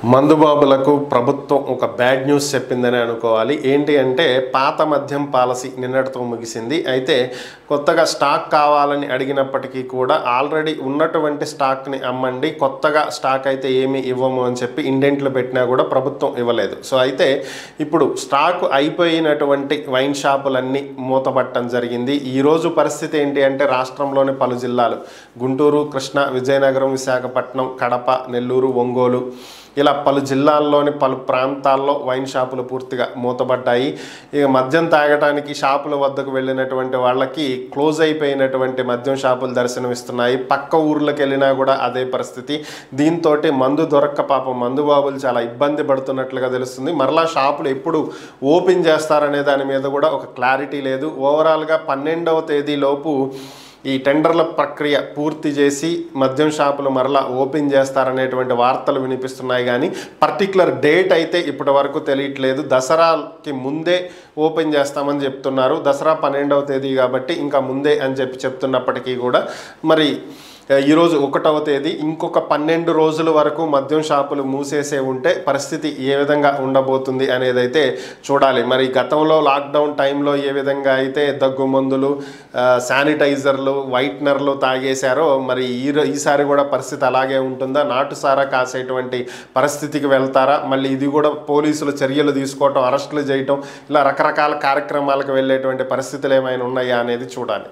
మందుబాబులకు ప్రభుత్వం ఒక bad news చెప్పిందని అనుకోవాలి. ఏంటి అంటే పాత మద్యం పాలసీ నిన్నటితో ముగిసింది. అయితే కొత్తగా స్టాక్ కావాలని అడిగినప్పటికీ కూడా ఆల్రెడీ ఉన్నటువంటి స్టాక్ని అమ్మండి, కొత్తగా స్టాక్ అయితే ఏమీ ఇవ్వము అని చెప్పి ఇండెంట్లు పెట్టినా కూడా ప్రభుత్వం ఇవ్వలేదు. సో అయితే ఇప్పుడు స్టాక్ అయిపోయినటువంటి వైన్ షాపులన్నీ మూతపట్టడం జరిగింది. ఈరోజు పరిస్థితి ఏంటి అంటే రాష్ట్రంలోని పలు జిల్లాలు గుంటూరు, కృష్ణా, విజయనగరం, విశాఖపట్నం, కడప, నెల్లూరు, ఒంగోలు ఇలా పలు జిల్లాల్లోని పలు ప్రాంతాల్లో వైన్ షాపులు పూర్తిగా మూతపడ్డాయి. ఇక మద్యం తాగడానికి షాపుల వద్దకు వెళ్ళినటువంటి వాళ్ళకి క్లోజ్ అయిపోయినటువంటి మద్యం షాపులు దర్శనమిస్తున్నాయి. పక్క ఊర్లకు వెళ్ళినా కూడా అదే పరిస్థితి. దీంతో మందు దొరక్క పాపం మందుబాబులు చాలా ఇబ్బంది పడుతున్నట్లుగా తెలుస్తుంది. మరలా షాపులు ఎప్పుడు ఓపెన్ చేస్తారనే దాని మీద కూడా ఒక క్లారిటీ లేదు. ఓవరాల్గా 12వ తేదీలోపు ఈ టెండర్ల ప్రక్రియ పూర్తి చేసి మద్యం షాపులు మరలా ఓపెన్ చేస్తారనేటువంటి వార్తలు వినిపిస్తున్నాయి. కానీ పర్టికులర్ డేట్ అయితే ఇప్పటి వరకు తెలియట్లేదు. దసరాకి ముందే ఓపెన్ చేస్తామని చెప్తున్నారు. దసరా 12వ తేదీ కాబట్టి ఇంకా ముందే అని చెప్తున్నప్పటికీ కూడా మరి ఈరోజు 1వ తేదీ, ఇంకొక 12 రోజుల వరకు మద్యం షాపులు మూసేసే ఉంటే పరిస్థితి ఏ విధంగా ఉండబోతుంది అనేది అయితే చూడాలి. మరి గతంలో లాక్డౌన్ టైంలో ఏ విధంగా అయితే దగ్గు మందులు, శానిటైజర్లు, వైట్నర్లు తాగేశారో మరి ఈసారి కూడా పరిస్థితి అలాగే ఉంటుందా? నాటుసారా కాసేటువంటి పరిస్థితికి వెళ్తారా? మళ్ళీ ఇది కూడా పోలీసులు చర్యలు తీసుకోవటం, అరెస్టులు చేయటం, ఇలా రకరకాల కార్యక్రమాలకు వెళ్ళేటువంటి పరిస్థితులు ఏమైనా ఉన్నాయా అనేది చూడాలి.